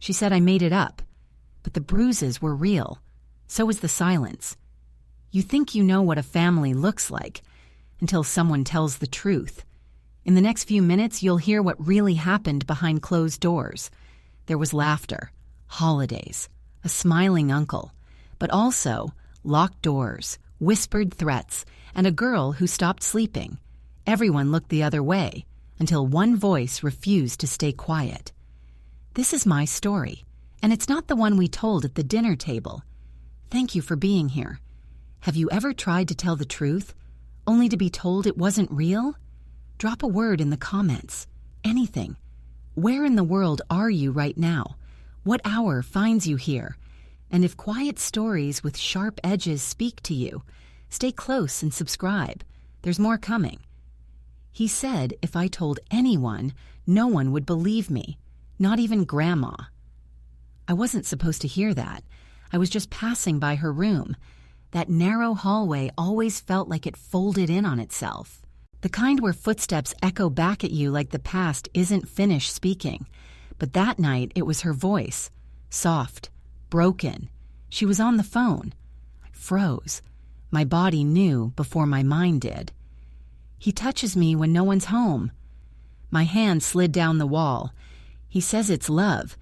She said I made it up, but the bruises were real. So was the silence. You think you know what a family looks like until someone tells the truth. In the next few minutes, you'll hear what really happened behind closed doors. There was laughter, holidays, a smiling uncle, but also locked doors, whispered threats, and a girl who stopped sleeping. Everyone looked the other way until one voice refused to stay quiet. This is my story, and it's not the one we told at the dinner table. Thank you for being here. Have you ever tried to tell the truth, only to be told it wasn't real? Drop a word in the comments. Anything. Where in the world are you right now? What hour finds you here? And if quiet stories with sharp edges speak to you, stay close and subscribe. There's more coming. He said if I told anyone, no one would believe me, not even Grandma. I wasn't supposed to hear that. I was just passing by her room. That narrow hallway always felt like it folded in on itself. The kind where footsteps echo back at you like the past isn't finished speaking. But that night it was her voice, soft, broken. She was on the phone. I froze. My body knew before my mind did. He touches me when no one's home. My hand slid down the wall. He says it's love,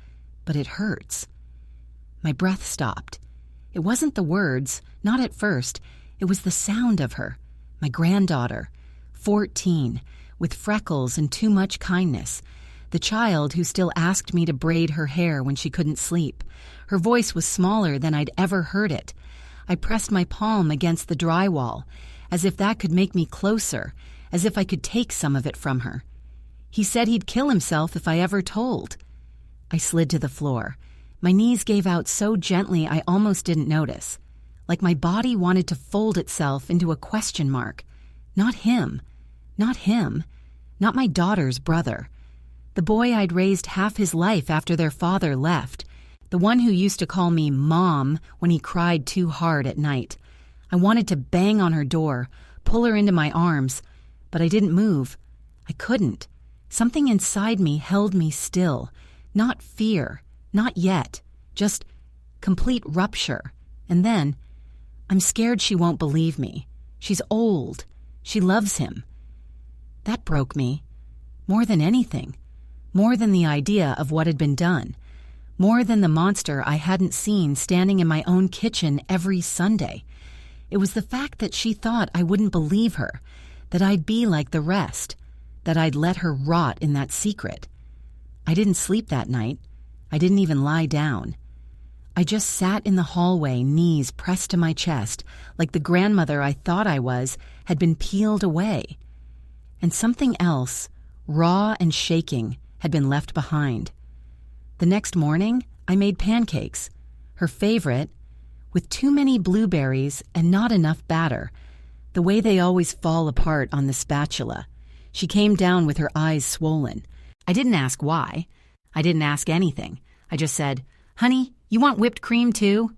but it hurts. My breath stopped. It wasn't the words, not at first. It was the sound of her, my granddaughter, 14, with freckles and too much kindness. The child who still asked me to braid her hair when she couldn't sleep. Her voice was smaller than I'd ever heard it. I pressed my palm against the drywall, as if that could make me closer, as if I could take some of it from her. He said he'd kill himself if I ever told. I slid to the floor. My knees gave out so gently I almost didn't notice, like my body wanted to fold itself into a question mark. Not him. Not him. Not my daughter's brother. The boy I'd raised half his life after their father left. The one who used to call me Mom when he cried too hard at night. I wanted to bang on her door, pull her into my arms, but I didn't move. I couldn't. Something inside me held me still. Not fear. Not yet. Just complete rupture. And then, I'm scared she won't believe me. She's old. She loves him. That broke me. More than anything. More than the idea of what had been done. More than the monster I hadn't seen standing in my own kitchen every Sunday. It was the fact that she thought I wouldn't believe her, that I'd be like the rest, that I'd let her rot in that secret. I didn't sleep that night. I didn't even lie down. I just sat in the hallway, knees pressed to my chest, like the grandmother I thought I was had been peeled away. And something else, raw and shaking, had been left behind. The next morning, I made pancakes, her favorite, with too many blueberries and not enough batter, the way they always fall apart on the spatula. She came down with her eyes swollen. I didn't ask why. I didn't ask anything. I just said, "Honey, you want whipped cream too?"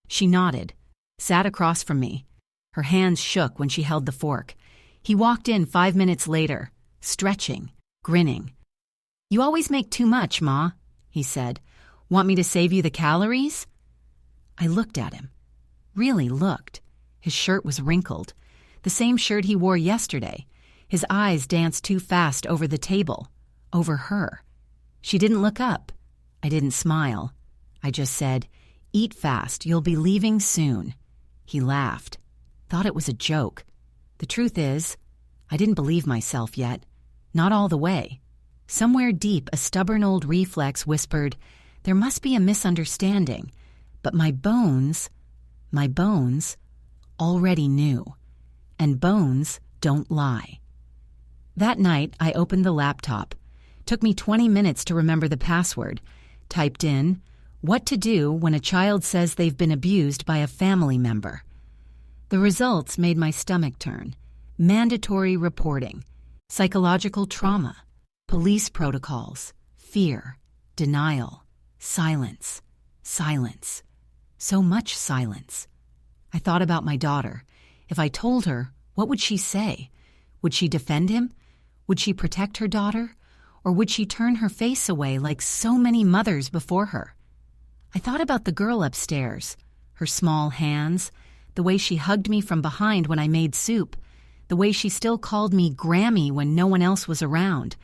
She nodded, sat across from me. Her hands shook when she held the fork. He walked in 5 minutes later, stretching, grinning. "You always make too much, Ma," he said. "Want me to save you the calories?" I looked at him. Really looked. His shirt was wrinkled. The same shirt he wore yesterday. His eyes danced too fast over the table. Over her. She didn't look up. I didn't smile. I just said, "Eat fast, you'll be leaving soon." He laughed. Thought it was a joke. The truth is, I didn't believe myself yet. Not all the way. Somewhere deep, a stubborn old reflex whispered, there must be a misunderstanding. But my bones, already knew. And bones don't lie. That night, I opened the laptop. Took me 20 minutes to remember the password. Typed in, what to do when a child says they've been abused by a family member. The results made my stomach turn. Mandatory reporting, psychological trauma, police protocols, fear, denial, silence, silence. So much silence. I thought about my daughter. If I told her, what would she say? Would she defend him? Would she protect her daughter? Or would she turn her face away like so many mothers before her? I thought about the girl upstairs, her small hands, the way she hugged me from behind when I made soup, the way she still called me Grammy when no one else was around.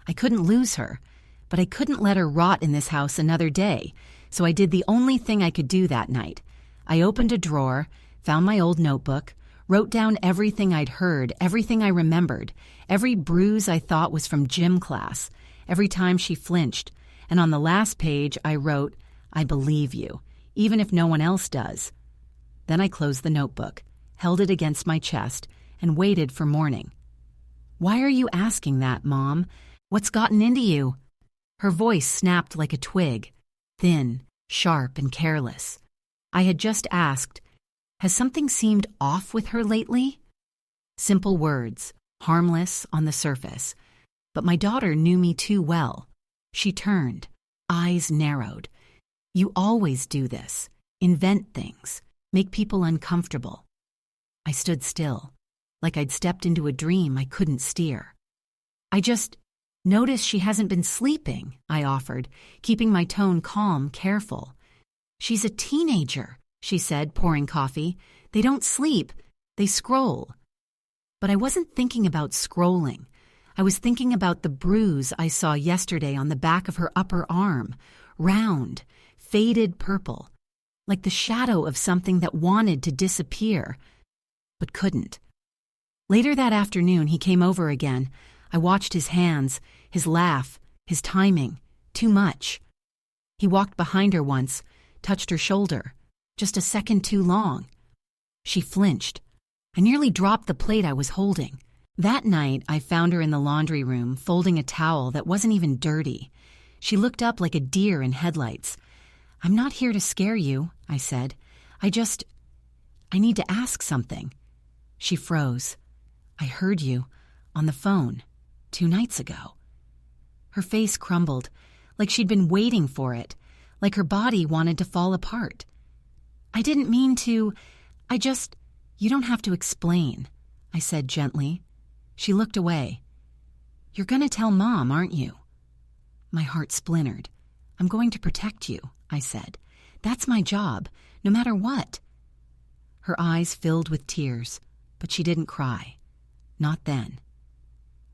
I couldn't lose her, but I couldn't let her rot in this house another day, so I did the only thing I could do that night. I opened a drawer, found my old notebook, wrote down everything I'd heard, everything I remembered, every bruise I thought was from gym class, every time she flinched, and on the last page I wrote, "I believe you, even if no one else does." Then I closed the notebook, held it against my chest, and waited for morning. "Why are you asking that, Mom? What's gotten into you?" Her voice snapped like a twig, thin, sharp, and careless. I had just asked, "Has something seemed off with her lately?" Simple words, harmless on the surface. But my daughter knew me too well. She turned, eyes narrowed. "You always do this. Invent things. Make people uncomfortable." I stood still, like I'd stepped into a dream I couldn't steer. "I just noticed she hasn't been sleeping," I offered, keeping my tone calm, careful. "She's a teenager," she said, pouring coffee. "They don't sleep. They scroll." But I wasn't thinking about scrolling. I was thinking about the bruise I saw yesterday on the back of her upper arm, round, faded purple, like the shadow of something that wanted to disappear, but couldn't. Later that afternoon, he came over again. I watched his hands, his laugh, his timing, too much. He walked behind her once, touched her shoulder, just a second too long. She flinched. I nearly dropped the plate I was holding. That night, I found her in the laundry room, folding a towel that wasn't even dirty. She looked up like a deer in headlights. "I'm not here to scare you," I said. I need to ask something." She froze. "I heard you, on the phone, 2 nights ago." Her face crumbled, like she'd been waiting for it, like her body wanted to fall apart. "I didn't mean to. You don't have to explain," I said gently. She looked away. "You're going to tell Mom, aren't you?" My heart splintered. "I'm going to protect you," I said. "That's my job, no matter what." Her eyes filled with tears, but she didn't cry. Not then.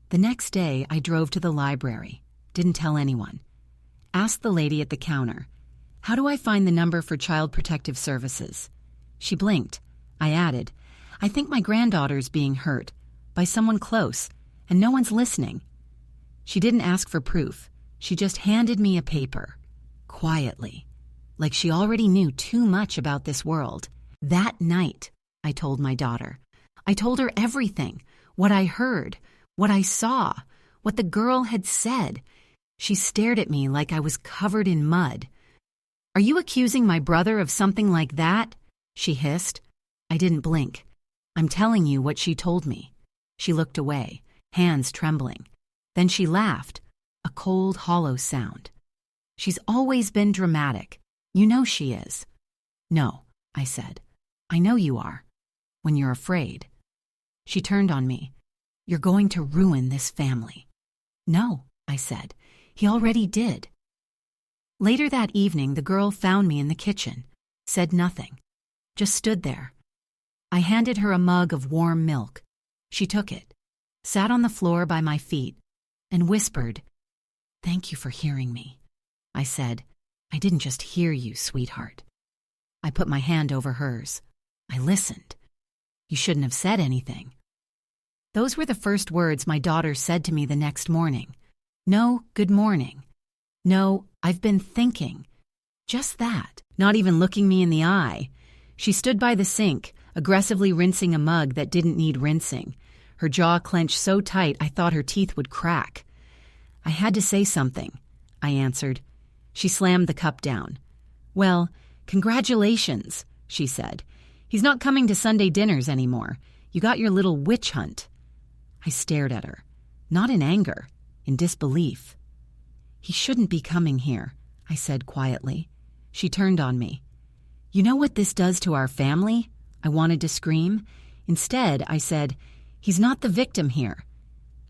The next day, I drove to the library. Didn't tell anyone. Asked the lady at the counter, "How do I find the number for Child Protective Services?" She blinked. I added, "I think my granddaughter's being hurt by someone close, and no one's listening." She didn't ask for proof. She just handed me a paper, quietly, like she already knew too much about this world. That night, I told my daughter. I told her everything, what I heard, what I saw, what the girl had said. She stared at me like I was covered in mud. "Are you accusing my brother of something like that?" she hissed. I didn't blink. "I'm telling you what she told me." She looked away, hands trembling. Then she laughed, a cold, hollow sound. "She's always been dramatic. You know she is." "No," I said. "I know you are. When you're afraid." She turned on me. "You're going to ruin this family." "No," I said. "He already did." Later that evening, the girl found me in the kitchen, said nothing, just stood there. I handed her a mug of warm milk. She took it, sat on the floor by my feet, and whispered, "Thank you for hearing me." I said, "I didn't just hear you, sweetheart." I put my hand over hers. I listened. "You shouldn't have said anything." Those were the first words my daughter said to me the next morning. No good morning. No, I've been thinking. Just that, not even looking me in the eye. She stood by the sink, aggressively rinsing a mug that didn't need rinsing. Her jaw clenched so tight I thought her teeth would crack. "I had to say something," I answered. She slammed the cup down. "Well, congratulations," she said. "He's not coming to Sunday dinners anymore. You got your little witch hunt." I stared at her, not in anger, in disbelief. "He shouldn't be coming here," I said quietly. She turned on me. "You know what this does to our family?" I wanted to scream. Instead, I said, "He's not the victim here."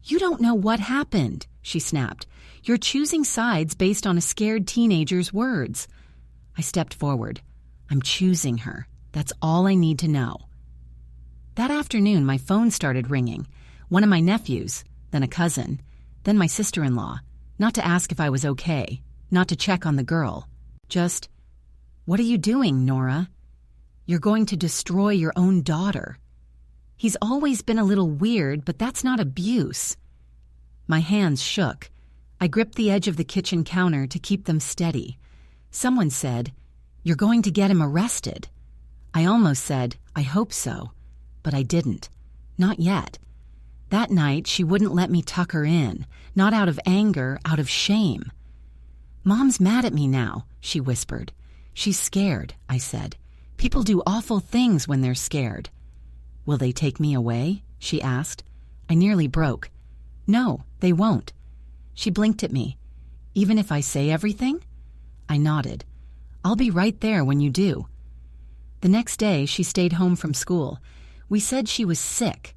"You don't know what happened," she snapped. "You're choosing sides based on a scared teenager's words." I stepped forward. "I'm choosing her. That's all I need to know." That afternoon, my phone started ringing. One of my nephews, then a cousin, then my sister-in-law, not to ask if I was okay, not to check on the girl. Just, "What are you doing, Nora? You're going to destroy your own daughter." He's always been a little weird, but that's not abuse. My hands shook. I gripped the edge of the kitchen counter to keep them steady. Someone said, "You're going to get him arrested." I almost said, "I hope so," but I didn't. Not yet. That night, she wouldn't let me tuck her in, not out of anger, out of shame. "Mom's mad at me now," she whispered. "She's scared," I said. "People do awful things when they're scared." "Will they take me away?" she asked. I nearly broke. "No, they won't." She blinked at me. "Even if I say everything?" I nodded. "I'll be right there when you do." The next day, she stayed home from school. We said she was sick.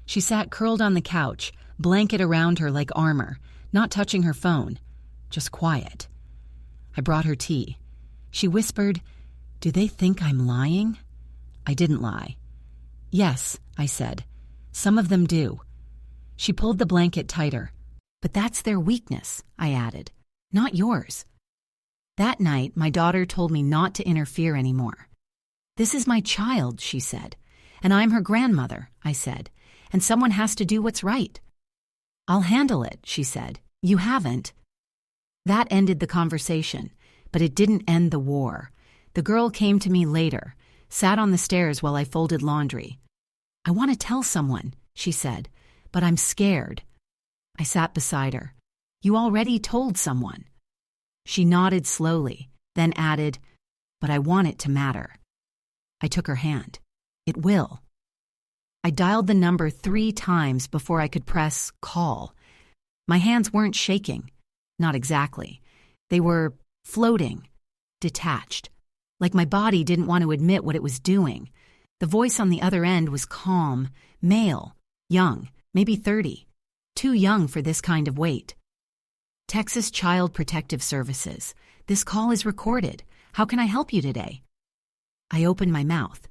She sat curled on the couch, blanket around her like armor, not touching her phone, just quiet. I brought her tea. She whispered, "Do they think I'm lying?" I didn't lie. "Yes," I said. "Some of them do." She pulled the blanket tighter. "But that's their weakness," I added, "not yours." That night, my daughter told me not to interfere anymore. "This is my child," she said, "and I'm her grandmother," I said, "and someone has to do what's right." "I'll handle it," she said. "You haven't." That ended the conversation, but it didn't end the war. The girl came to me later, sat on the stairs while I folded laundry. "I want to tell someone," she said, "but I'm scared." I sat beside her. "You already told someone." She nodded slowly, then added, "But I want it to matter." I took her hand. "It will." I dialed the number 3 times before I could press call. My hands weren't shaking. Not exactly. They were floating, detached, like my body didn't want to admit what it was doing. The voice on the other end was calm, male, young, maybe 30, too young for this kind of weight. "Texas Child Protective Services. This call is recorded. How can I help you today?" I opened my mouth.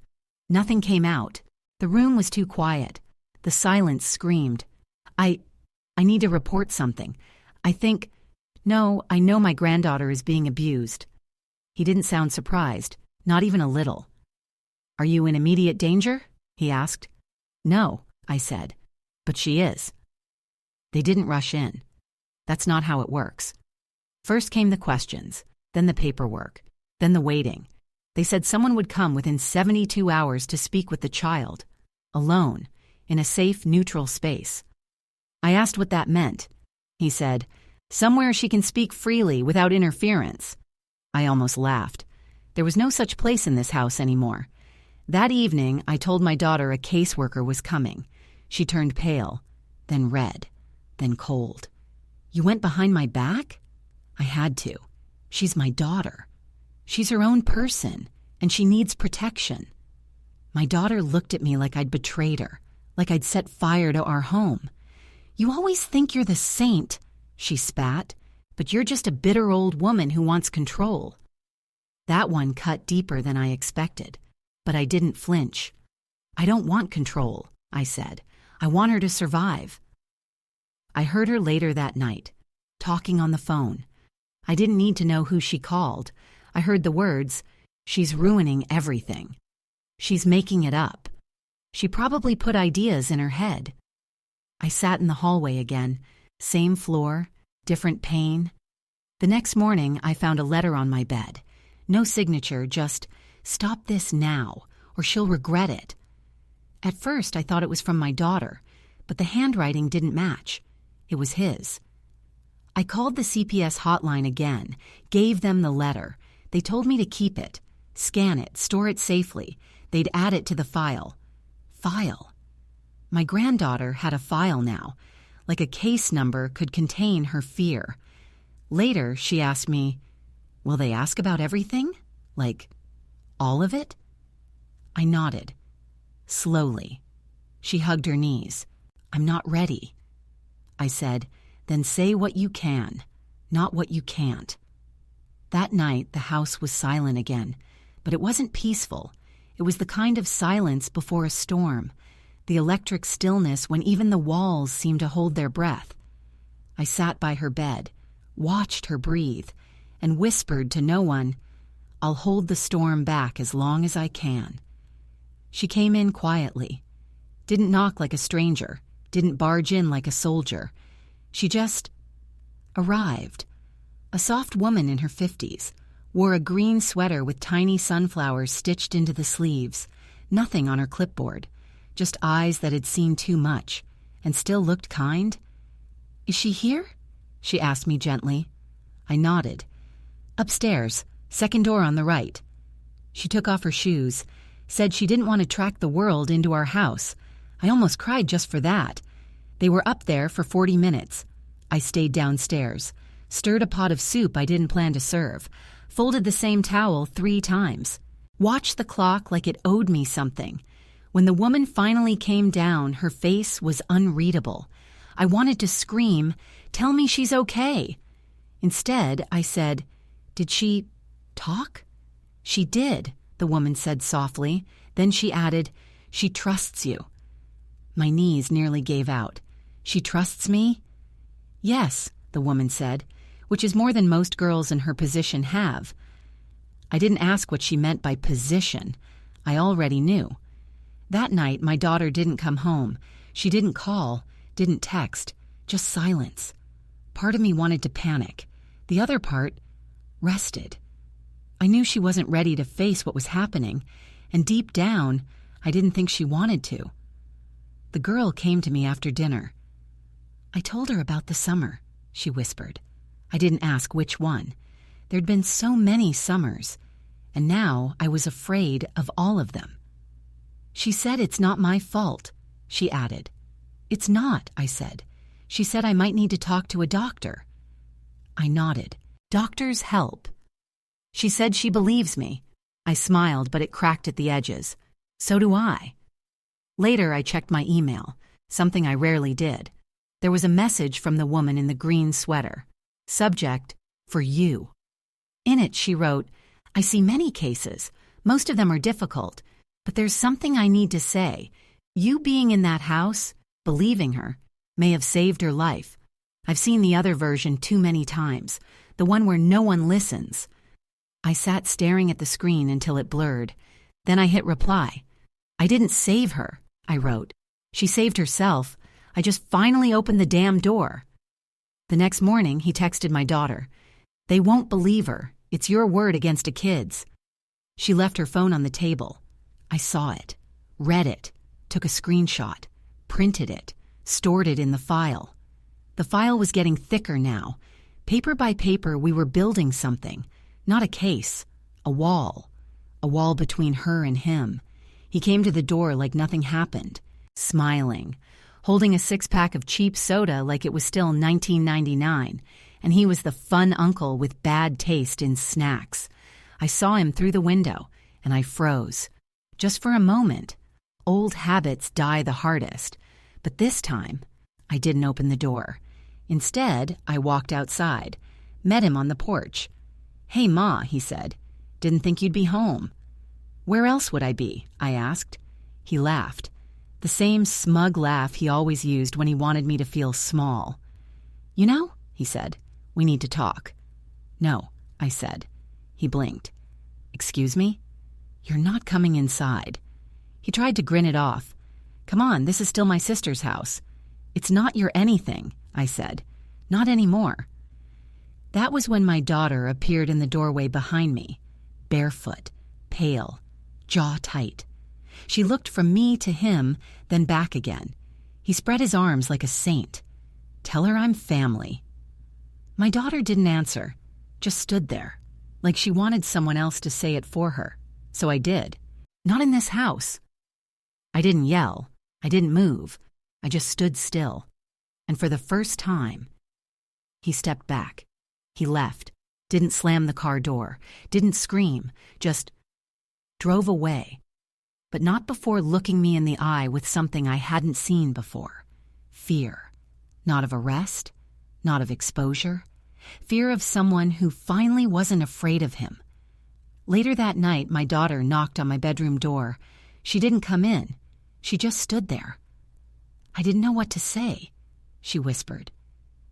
Nothing came out. The room was too quiet. The silence screamed. I need to report something. I know my granddaughter is being abused." He didn't sound surprised, not even a little. "Are you in immediate danger?" he asked. "No," I said, "but she is." They didn't rush in. That's not how it works. First came the questions, then the paperwork, then the waiting. They said someone would come within 72 hours to speak with the child, alone, in a safe, neutral space. I asked what that meant. He said, "Somewhere she can speak freely without interference." I almost laughed. There was no such place in this house anymore. That evening, I told my daughter a caseworker was coming. She turned pale, then red, then cold. "You went behind my back?" I had to. She's my daughter. She's her own person, and she needs protection. My daughter looked at me like I'd betrayed her, like I'd set fire to our home. "You always think you're the saint," she spat, "but you're just a bitter old woman who wants control." That one cut deeper than I expected, but I didn't flinch. "I don't want control," I said. "I want her to survive." I heard her later that night, talking on the phone. I didn't need to know who she called. I heard the words, "She's ruining everything. She's making it up. She probably put ideas in her head." I sat in the hallway again, same floor, different pain. The next morning, I found a letter on my bed. No signature, just, "Stop this now, or she'll regret it." At first, I thought it was from my daughter, but the handwriting didn't match. It was his. I called the CPS hotline again, gave them the letter. They told me to keep it, scan it, store it safely. They'd add it to the file. File. My granddaughter had a file now, like a case number could contain her fear. Later, she asked me, "Will they ask about everything? Like, all of it?" I nodded. Slowly. She hugged her knees. "I'm not ready." I said, then say what you can, not what you can't. That night, the house was silent again, but it wasn't peaceful. It was the kind of silence before a storm, the electric stillness when even the walls seemed to hold their breath. I sat by her bed, watched her breathe, and whispered to no one, "I'll hold the storm back as long as I can." She came in quietly, didn't knock like a stranger, didn't barge in like a soldier. She just arrived. A soft woman in her 50s, wore a green sweater with tiny sunflowers stitched into the sleeves, nothing on her clipboard, just eyes that had seen too much, and still looked kind. "Is she here?" she asked me gently. I nodded. "Upstairs, second door on the right." She took off her shoes, said she didn't want to track the world into our house. I almost cried just for that. They were up there for 40 minutes. I stayed downstairs, stirred a pot of soup I didn't plan to serve, folded the same towel 3 times, watched the clock like it owed me something. When the woman finally came down, her face was unreadable. I wanted to scream, "Tell me she's okay." Instead, I said, "Did she talk?" "She did," the woman said softly. Then she added, "She trusts you." My knees nearly gave out. "She trusts me?" "Yes," the woman said, which is more than most girls in her position have. I didn't ask what she meant by position. I already knew. That night, my daughter didn't come home. She didn't call, didn't text, just silence. Part of me wanted to panic. The other part rested. I knew she wasn't ready to face what was happening, and deep down, I didn't think she wanted to. The girl came to me after dinner. "I told her about the summer," she whispered. I didn't ask which one. There'd been so many summers, and now I was afraid of all of them. "She said it's not my fault," she added. "It's not," I said. "She said I might need to talk to a doctor." I nodded. "Doctors help." She said she believes me. I smiled, but it cracked at the edges. So do I. Later, I checked my email, something I rarely did. There was a message from the woman in the green sweater. Subject, "For you." In it, she wrote, "I see many cases. Most of them are difficult. But there's something I need to say. You being in that house, believing her, may have saved her life. I've seen the other version too many times, the one where no one listens." I sat staring at the screen until it blurred. Then I hit reply. "I didn't save her," I wrote. "She saved herself. I just finally opened the damn door." The next morning, he texted my daughter. "They won't believe her. It's your word against a kid's." She left her phone on the table. I saw it, read it, took a screenshot, printed it, stored it in the file. The file was getting thicker now. Paper by paper, we were building something. Not a case, a wall between her and him. He came to the door like nothing happened, smiling, holding a 6-pack of cheap soda like it was still 1999, and he was the fun uncle with bad taste in snacks. I saw him through the window, and I froze. Just for a moment. Old habits die the hardest. But this time, I didn't open the door. Instead, I walked outside, met him on the porch. "Hey, Ma," he said. "Didn't think you'd be home." "Where else would I be?" I asked. He laughed. The same smug laugh he always used when he wanted me to feel small. "You know," he said, "we need to talk." "No," I said. He blinked. "Excuse me?" "You're not coming inside." He tried to grin it off. "Come on, this is still my sister's house." "It's not your anything," I said. "Not anymore." That was when my daughter appeared in the doorway behind me, barefoot, pale, jaw tight. She looked from me to him, then back again. He spread his arms like a saint. "Tell her I'm family." My daughter didn't answer, just stood there, like she wanted someone else to say it for her. So I did. "Not in this house." I didn't yell. I didn't move. I just stood still. And for the first time, he stepped back. He left, didn't slam the car door, didn't scream, just drove away. But not before looking me in the eye with something I hadn't seen before. Fear. Not of arrest, not of exposure. Fear of someone who finally wasn't afraid of him. Later that night, my daughter knocked on my bedroom door. She didn't come in. She just stood there. "I didn't know what to say," she whispered.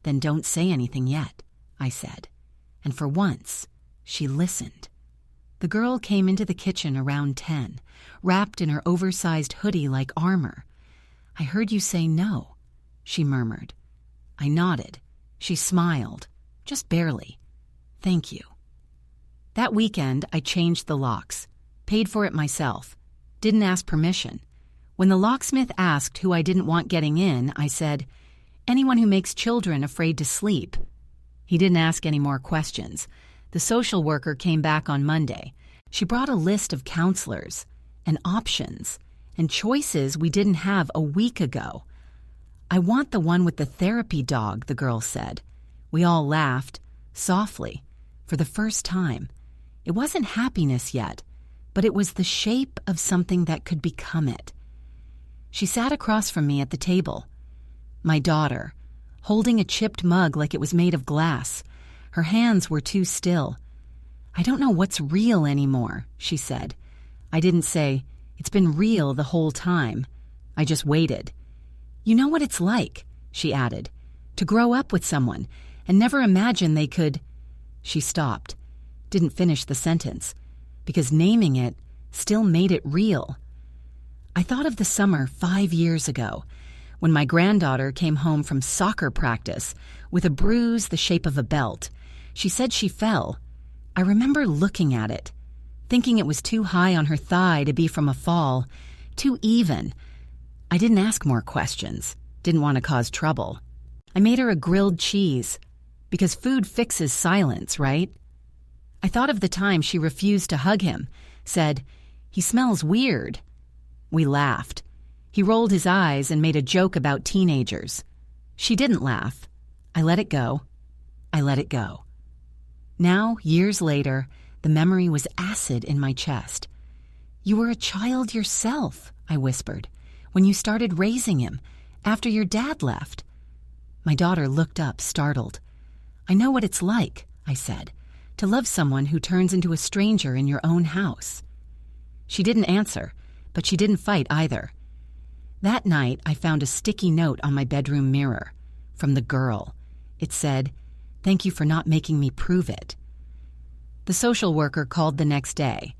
"Then don't say anything yet," I said. And for once, she listened. The girl came into the kitchen around 10, wrapped in her oversized hoodie like armor. "I heard you say no," she murmured. I nodded. She smiled, just barely. "Thank you." That weekend, I changed the locks, paid for it myself, didn't ask permission. When the locksmith asked who I didn't want getting in, I said, "Anyone who makes children afraid to sleep." He didn't ask any more questions. The social worker came back on Monday. She brought a list of counselors and options and choices we didn't have a week ago. "I want the one with the therapy dog," the girl said. We all laughed, softly, for the first time. It wasn't happiness yet, but it was the shape of something that could become it. She sat across from me at the table. My daughter, holding a chipped mug like it was made of glass. Her hands were too still. "I don't know what's real anymore," she said. I didn't say, "It's been real the whole time." I just waited. "You know what it's like," she added, "to grow up with someone and never imagine they could—" She stopped, didn't finish the sentence, because naming it still made it real. I thought of the summer 5 years ago, when my granddaughter came home from soccer practice with a bruise the shape of a belt. She said she fell. I remember looking at it, thinking it was too high on her thigh to be from a fall, too even. I didn't ask more questions, didn't want to cause trouble. I made her a grilled cheese, because food fixes silence, right? I thought of the time she refused to hug him, said, "He smells weird." We laughed. He rolled his eyes and made a joke about teenagers. She didn't laugh. I let it go. I let it go. Now, years later, the memory was acid in my chest. "You were a child yourself," I whispered, "when you started raising him, after your dad left." My daughter looked up, startled. "I know what it's like," I said, "to love someone who turns into a stranger in your own house." She didn't answer, but she didn't fight either. That night, I found a sticky note on my bedroom mirror, from the girl. It said, "Thank you for not making me prove it." The social worker called the next day.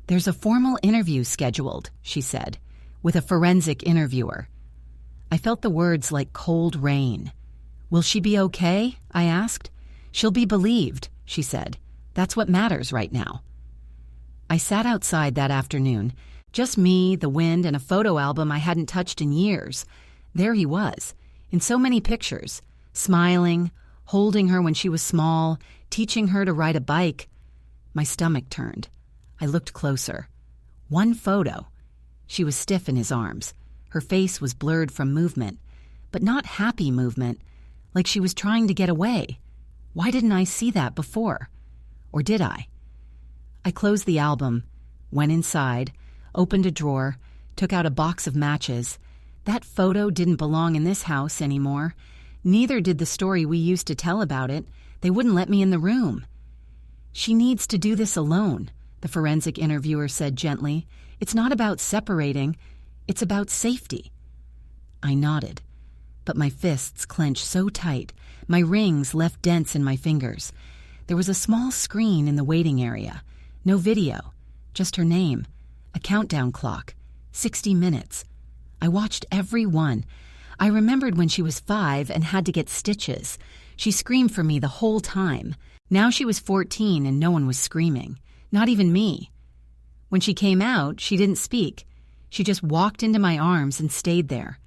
"There's a formal interview scheduled," she said, "with a forensic interviewer." I felt the words like cold rain. "Will she be okay?" I asked. "She'll be believed," she said. "That's what matters right now." I sat outside that afternoon, just me, the wind, and a photo album I hadn't touched in years. There he was, in so many pictures, smiling, holding her when she was small, teaching her to ride a bike. My stomach turned. I looked closer. One photo. She was stiff in his arms. Her face was blurred from movement, but not happy movement, like she was trying to get away. Why didn't I see that before? Or did I? I closed the album, went inside, opened a drawer, took out a box of matches. That photo didn't belong in this house anymore. Neither did the story we used to tell about it. They wouldn't let me in the room. "She needs to do this alone," the forensic interviewer said gently. "It's not about separating. It's about safety." I nodded, but my fists clenched so tight, my rings left dents in my fingers. There was a small screen in the waiting area. No video, just her name. A countdown clock. 60 minutes. I watched every one. I remembered when she was 5 and had to get stitches. She screamed for me the whole time. Now she was 14 and no one was screaming. Not even me. When she came out, she didn't speak. She just walked into my arms and stayed there.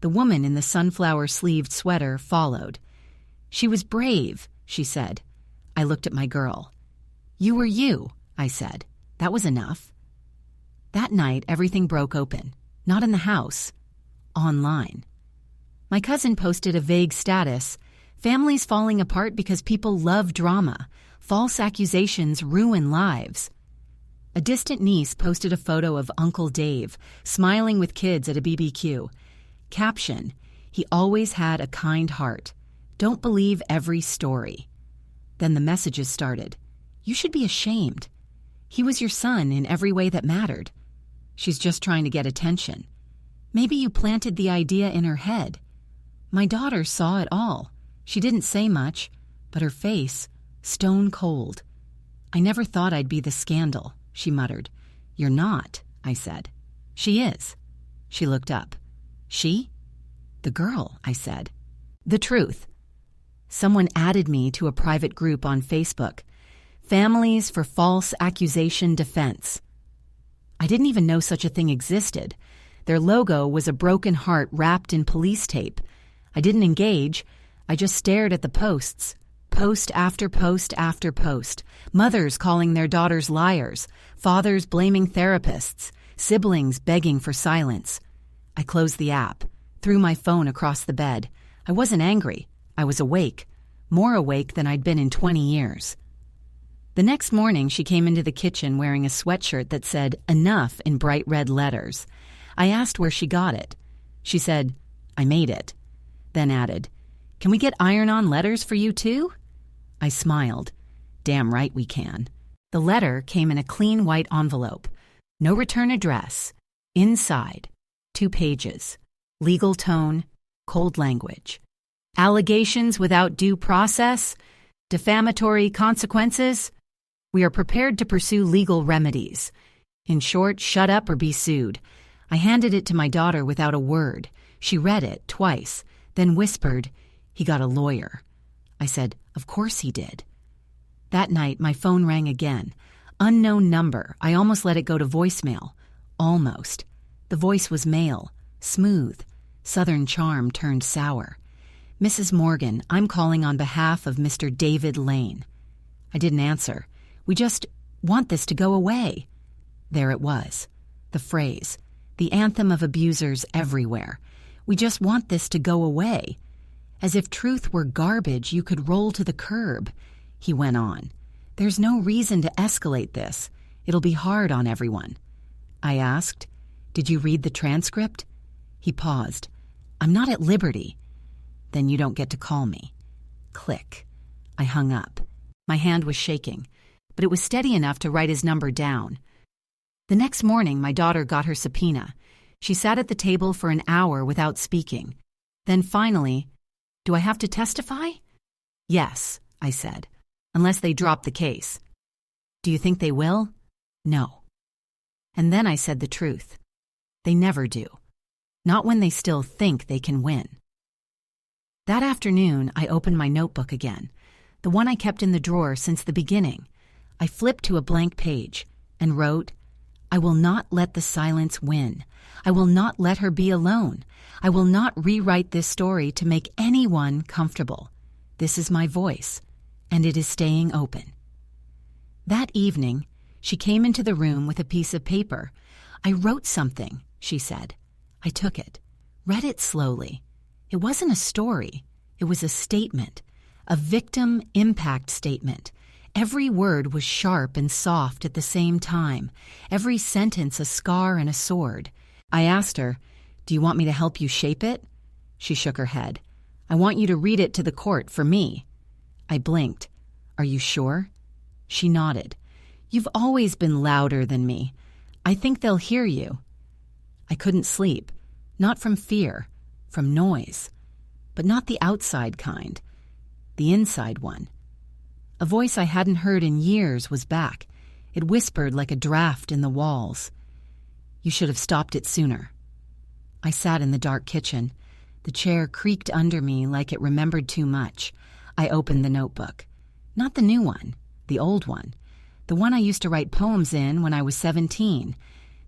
The woman in the sunflower-sleeved sweater followed. "She was brave," she said. I looked at my girl. "You were you," I said. That was enough. That night, everything broke open. Not in the house. Online. My cousin posted a vague status. "Families falling apart because people love drama. False accusations ruin lives." A distant niece posted a photo of Uncle Dave, smiling with kids at a BBQ. Caption, "He always had a kind heart. Don't believe every story. Then the messages started. You should be ashamed. He was your son in every way that mattered. She's just trying to get attention. Maybe you planted the idea in her head. My daughter saw it all. She didn't say much, but her face, stone cold. I never thought I'd be the scandal, she muttered. You're not, I said. She is. She looked up. She? The girl, I said. The truth. Someone added me to a private group on Facebook. Families for False Accusation Defense. I didn't even know such a thing existed. Their logo was a broken heart wrapped in police tape. I didn't engage. I just stared at the posts. Post after post after post. Mothers calling their daughters liars. Fathers blaming therapists. Siblings begging for silence. I closed the app, threw my phone across the bed. I wasn't angry. I was awake. More awake than I'd been in 20 years. The next morning, she came into the kitchen wearing a sweatshirt that said, "Enough" in bright red letters. I asked where she got it. She said, "I made it." Then added, "Can we get iron-on letters for you too?" I smiled. Damn right we can. The letter came in a clean white envelope. No return address. Inside, 2 pages. Legal tone, cold language. Allegations without due process. Defamatory consequences. We are prepared to pursue legal remedies. In short, shut up or be sued. I handed it to my daughter without a word. She read it twice, then whispered, "He got a lawyer." I said, "Of course he did." That night, my phone rang again. Unknown number. I almost let it go to voicemail. Almost. The voice was male, smooth. Southern charm turned sour. "Mrs. Morgan, I'm calling on behalf of Mr. David Lane." I didn't answer. "We just want this to go away." There it was. The phrase. The anthem of abusers everywhere. We just want this to go away. As if truth were garbage you could roll to the curb. He went on. There's no reason to escalate this. It'll be hard on everyone. I asked, "Did you read the transcript?" He paused. "I'm not at liberty." "Then you don't get to call me." Click. I hung up. My hand was shaking, but it was steady enough to write his number down. The next morning, my daughter got her subpoena. She sat at the table for an hour without speaking. Then finally, "Do I have to testify?" "Yes," I said, "unless they drop the case." "Do you think they will?" "No." And then I said the truth. They never do. Not when they still think they can win. That afternoon, I opened my notebook again, the one I kept in the drawer since the beginning. I flipped to a blank page and wrote, "I will not let the silence win. I will not let her be alone. I will not rewrite this story to make anyone comfortable. This is my voice, and it is staying open." That evening, she came into the room with a piece of paper. "I wrote something," she said. I took it, read it slowly. It wasn't a story. It was a statement, a victim impact statement. Every word was sharp and soft at the same time, every sentence a scar and a sword. I asked her, "Do you want me to help you shape it?" She shook her head. "I want you to read it to the court for me." I blinked. "Are you sure?" She nodded. "You've always been louder than me. I think they'll hear you." I couldn't sleep, not from fear, from noise, but not the outside kind, the inside one. A voice I hadn't heard in years was back. It whispered like a draft in the walls. "You should have stopped it sooner." I sat in the dark kitchen. The chair creaked under me like it remembered too much. I opened the notebook. Not the new one, the old one. The one I used to write poems in when I was 17.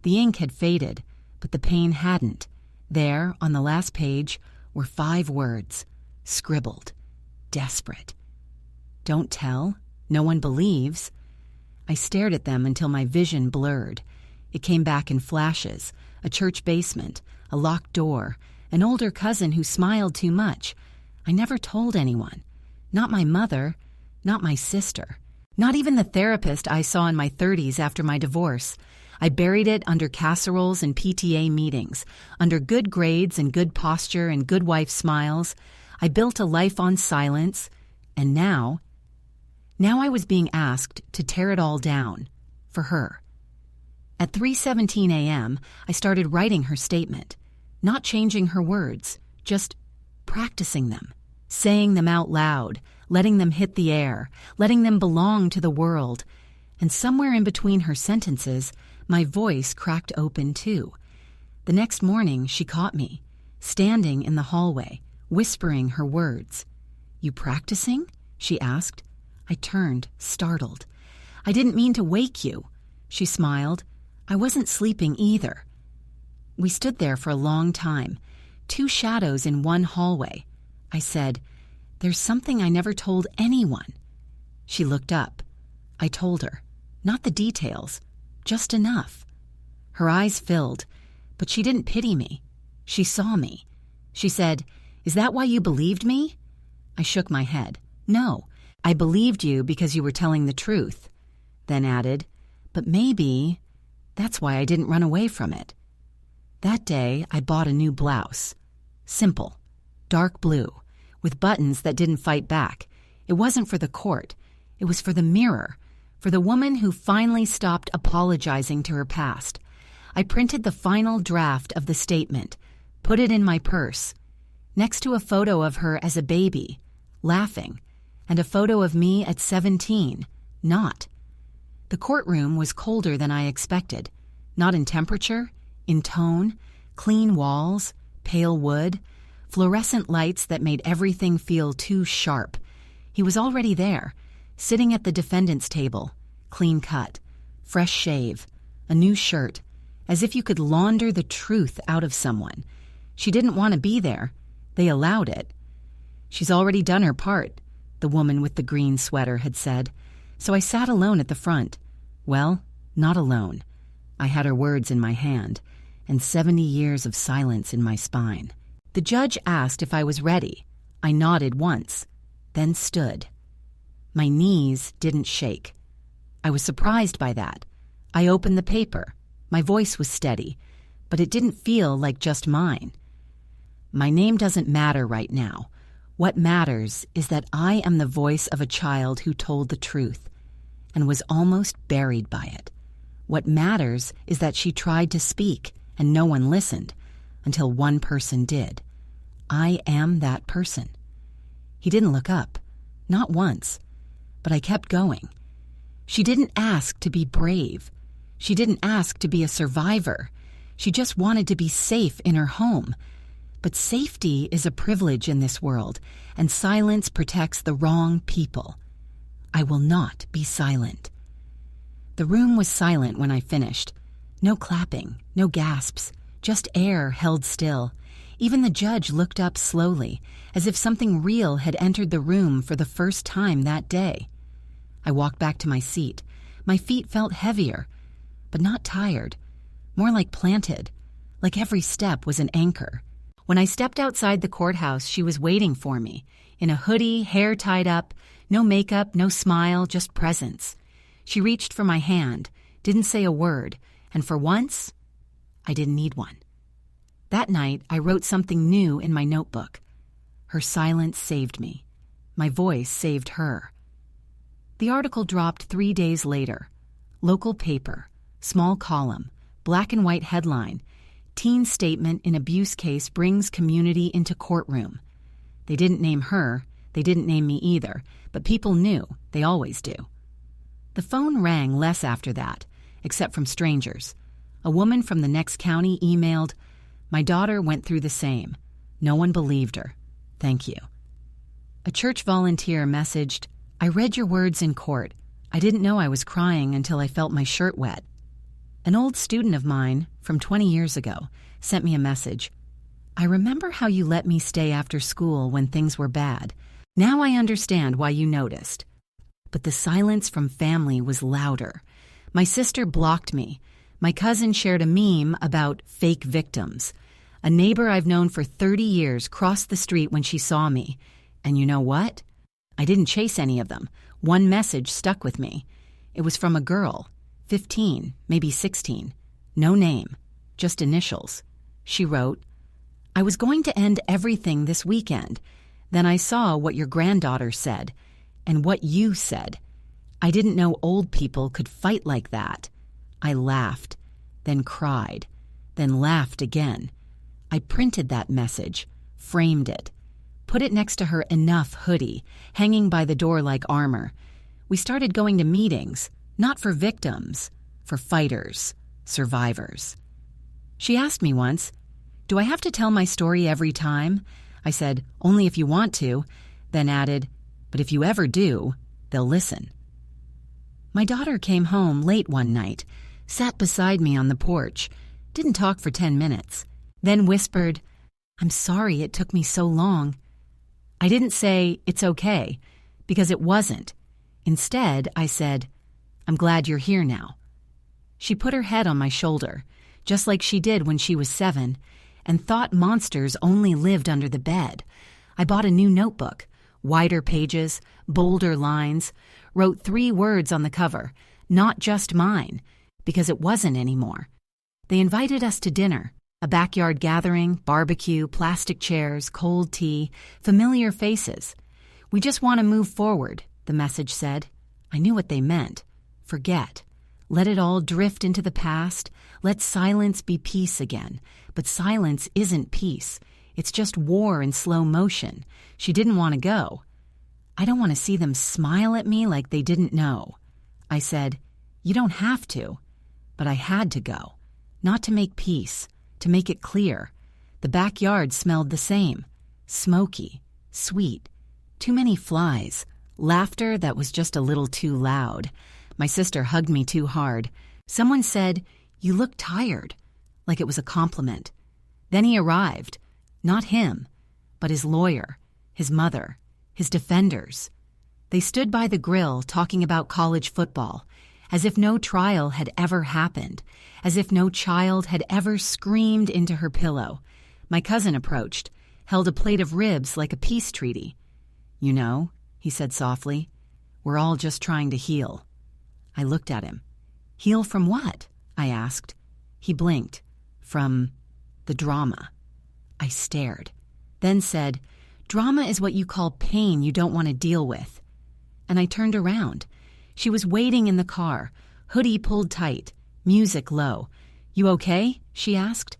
The ink had faded, but the pain hadn't. There, on the last page, were 5 words, scribbled, desperate. "Don't tell. No one believes." I stared at them until my vision blurred. It came back in flashes, a church basement, a locked door, an older cousin who smiled too much. I never told anyone. Not my mother, not my sister, not even the therapist I saw in my 30s after my divorce. I buried it under casseroles and PTA meetings, under good grades and good posture and good wife smiles. I built a life on silence, and now I was being asked to tear it all down for her. At 3:17 a.m., I started writing her statement, not changing her words, just practicing them, saying them out loud, letting them hit the air, letting them belong to the world. And somewhere in between her sentences, my voice cracked open too. The next morning, she caught me, standing in the hallway, whispering her words. "You practicing?" she asked. I turned, startled. "I didn't mean to wake you." She smiled. "I wasn't sleeping either." We stood there for a long time, two shadows in one hallway. I said, "There's something I never told anyone." She looked up. I told her, not the details, just enough. Her eyes filled, but she didn't pity me. She saw me. She said, "Is that why you believed me?" I shook my head. "No, I believed you because you were telling the truth." Then added, "But maybe that's why I didn't run away from it." That day, I bought a new blouse. Simple, dark blue, with buttons that didn't fight back. It wasn't for the court. It was for the mirror, for the woman who finally stopped apologizing to her past. I printed the final draft of the statement, put it in my purse, next to a photo of her as a baby, laughing, and a photo of me at 17, not. The courtroom was colder than I expected, not in temperature, in tone, clean walls, pale wood, fluorescent lights that made everything feel too sharp. He was already there, sitting at the defendant's table, clean cut, fresh shave, a new shirt, as if you could launder the truth out of someone. She didn't want to be there. They allowed it. "She's already done her part," the woman with the green sweater had said. So I sat alone at the front. Well, not alone. I had her words in my hand, and 70 years of silence in my spine. The judge asked if I was ready. I nodded once, then stood. My knees didn't shake. I was surprised by that. I opened the paper. My voice was steady, but it didn't feel like just mine. "My name doesn't matter right now. What matters is that I am the voice of a child who told the truth and was almost buried by it. What matters is that she tried to speak and no one listened until one person did. I am that person." He didn't look up, not once, but I kept going. She didn't ask to be brave. She didn't ask to be a survivor. She just wanted to be safe in her home. But safety is a privilege in this world, and silence protects the wrong people. I will not be silent. The room was silent when I finished. No clapping, no gasps, just air held still. Even the judge looked up slowly, as if something real had entered the room for the first time that day. I walked back to my seat. My feet felt heavier, but not tired, more like planted, like every step was an anchor. When I stepped outside the courthouse, she was waiting for me, in a hoodie, hair tied up, no makeup, no smile, just presence. She reached for my hand, didn't say a word, and for once, I didn't need one. That night, I wrote something new in my notebook. Her silence saved me. My voice saved her. The article dropped 3 days later. Local paper, small column, black and white headline, "Teen statement in abuse case brings community into courtroom." They didn't name her, they didn't name me either, but people knew, they always do. The phone rang less after that, except from strangers. A woman from the next county emailed, "My daughter went through the same. No one believed her. Thank you." A church volunteer messaged, "I read your words in court. I didn't know I was crying until I felt my shirt wet." An old student of mine, from 20 years ago, sent me a message. "I remember how you let me stay after school when things were bad. Now I understand why you noticed." But the silence from family was louder. My sister blocked me. My cousin shared a meme about fake victims. A neighbor I've known for 30 years crossed the street when she saw me. And you know what? I didn't chase any of them. One message stuck with me. It was from a girl, 15, maybe 16. No name, just initials. She wrote, "I was going to end everything this weekend. Then I saw what your granddaughter said, and what you said. I didn't know old people could fight like that. I laughed, then cried, then laughed again. I printed that message, framed it, put it next to her enough hoodie, hanging by the door like armor. We started going to meetings, not for victims, for fighters, survivors. She asked me once, "Do I have to tell my story every time?" I said, "Only if you want to," then added, "But if you ever do, they'll listen." My daughter came home late one night, sat beside me on the porch, didn't talk for 10 minutes, then whispered, "I'm sorry it took me so long." I didn't say, "It's okay," because it wasn't. Instead, I said, "I'm glad you're here now." She put her head on my shoulder, just like she did when she was 7, and thought monsters only lived under the bed. I bought a new notebook, wider pages, bolder lines, wrote 3 words on the cover, "Not just mine," because it wasn't anymore. They invited us to dinner, a backyard gathering, barbecue, plastic chairs, cold tea, familiar faces. "We just want to move forward," the message said. I knew what they meant. Forget. Let it all drift into the past. Let silence be peace again. But silence isn't peace. It's just war in slow motion. She didn't want to go. I don't want to see them smile at me like they didn't know. I said, "You don't have to." But I had to go. Not to make peace, to make it clear. The backyard smelled the same. Smoky, sweet, too many flies, laughter that was just a little too loud. My sister hugged me too hard. Someone said, "You look tired," like it was a compliment. Then he arrived. Not him, but his lawyer, his mother, his defenders. They stood by the grill talking about college football, as if no trial had ever happened, as if no child had ever screamed into her pillow. My cousin approached, held a plate of ribs like a peace treaty. "You know," he said softly, "we're all just trying to heal." I looked at him. "Heal from what?" I asked. He blinked. "From the drama." I stared, then said, "Drama is what you call pain you don't want to deal with." And I turned around. She was waiting in the car, hoodie pulled tight, music low. "You okay?" she asked.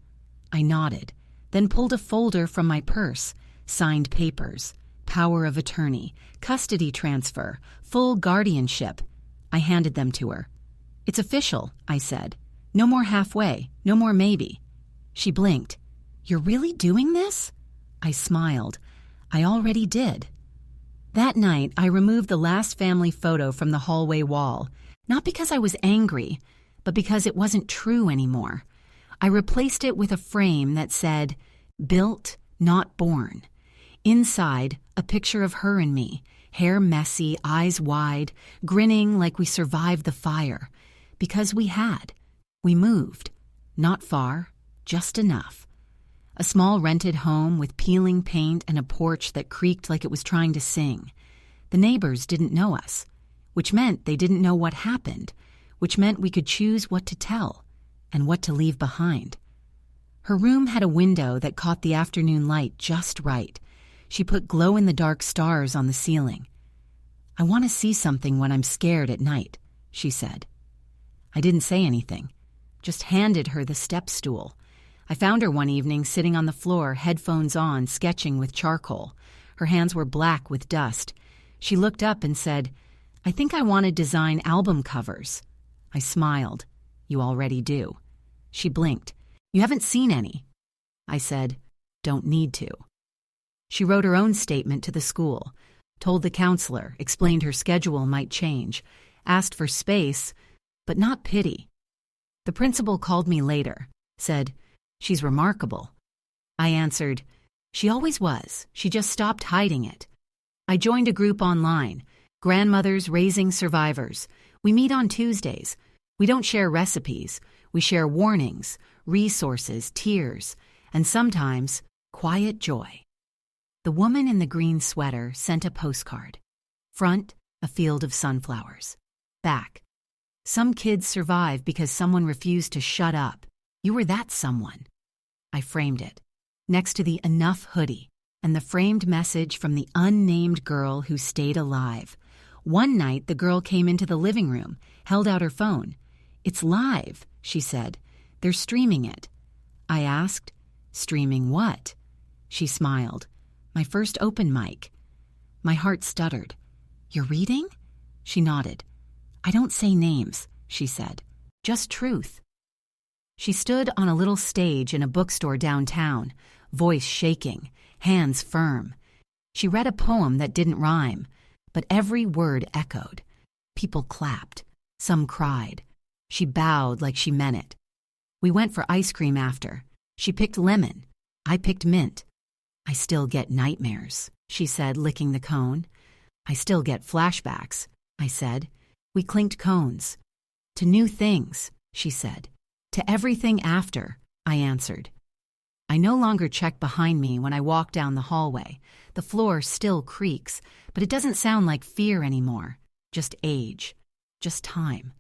I nodded, then pulled a folder from my purse, signed papers, power of attorney, custody transfer, full guardianship. I handed them to her. "It's official," I said. "No more halfway, no more maybe." She blinked. "You're really doing this?" I smiled. I already did. That night, I removed the last family photo from the hallway wall, not because I was angry, but because it wasn't true anymore. I replaced it with a frame that said, "Built, not born." Inside, a picture of her and me, hair messy, eyes wide, grinning like we survived the fire. Because we had. We moved. Not far, just enough. A small rented home with peeling paint and a porch that creaked like it was trying to sing. The neighbors didn't know us, which meant they didn't know what happened, which meant we could choose what to tell and what to leave behind. Her room had a window that caught the afternoon light just right. She put glow-in-the-dark stars on the ceiling. "I want to see something when I'm scared at night," she said. I didn't say anything, just handed her the step stool. I found her one evening sitting on the floor, headphones on, sketching with charcoal. Her hands were black with dust. She looked up and said, "I think I want to design album covers." I smiled. "You already do." She blinked. "You haven't seen any." I said, "Don't need to." She wrote her own statement to the school, told the counselor, explained her schedule might change, asked for space, but not pity. The principal called me later, said, "She's remarkable." I answered, "She always was. She just stopped hiding it." I joined a group online, Grandmothers Raising Survivors. We meet on Tuesdays. We don't share recipes. We share warnings, resources, tears, and sometimes quiet joy. The woman in the green sweater sent a postcard. Front, a field of sunflowers. Back, some kids survive because someone refused to shut up. You were that someone. I framed it, next to the Enough hoodie, and and the framed message from the unnamed girl who stayed alive. One night, the girl came into the living room, held out her phone. "It's live," she said. "They're streaming it." I asked, "Streaming what?" She smiled. "My first open mic." My heart stuttered. "You're reading?" She nodded. "I don't say names," she said. "Just truth." She stood on a little stage in a bookstore downtown, voice shaking, hands firm. She read a poem that didn't rhyme, but every word echoed. People clapped. Some cried. She bowed like she meant it. We went for ice cream after. She picked lemon. I picked mint. "I still get nightmares," she said, licking the cone. "I still get flashbacks," I said. We clinked cones. "To new things," she said. "To everything after," I answered. I no longer check behind me when I walk down the hallway. The floor still creaks, but it doesn't sound like fear anymore. Just age. Just time.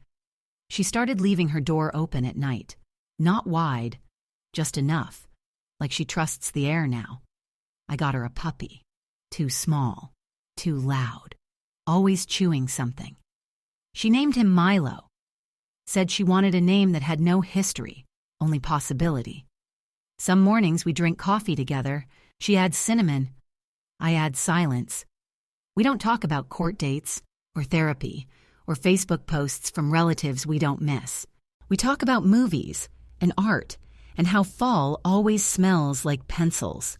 She started leaving her door open at night. Not wide, just enough. Like she trusts the air now. I got her a puppy. Too small. Too loud. Always chewing something. She named him Milo. Said she wanted a name that had no history, only possibility. Some mornings we drink coffee together. She adds cinnamon. I add silence. We don't talk about court dates, or therapy, or Facebook posts from relatives we don't miss. We talk about movies, and art, and how fall always smells like pencils.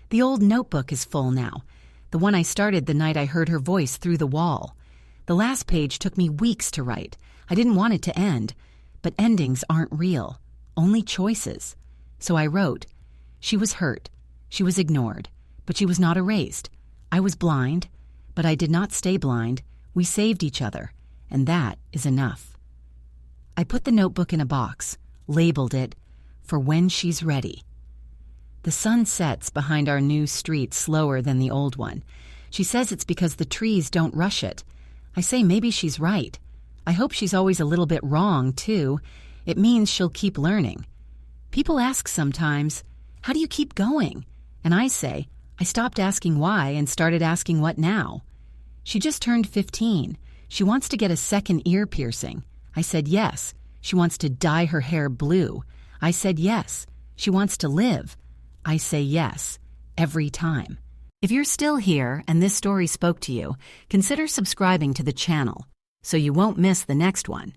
The old notebook is full now, the one I started the night I heard her voice through the wall. The last page took me weeks to write. I didn't want it to end, but endings aren't real, only choices. So I wrote, "She was hurt, she was ignored, but she was not erased. I was blind, but I did not stay blind. We saved each other, and that is enough." I put the notebook in a box, labeled it, "For when she's ready." The sun sets behind our new street slower than the old one. She says it's because the trees don't rush it. I say maybe she's right. I hope she's always a little bit wrong, too. It means she'll keep learning. People ask sometimes, "How do you keep going?" And I say, I stopped asking why and started asking what now. She just turned 15. She wants to get a second ear piercing. I said yes. She wants to dye her hair blue. I said yes. She wants to live. I say yes, every time. If you're still here and this story spoke to you, consider subscribing to the channel so you won't miss the next one.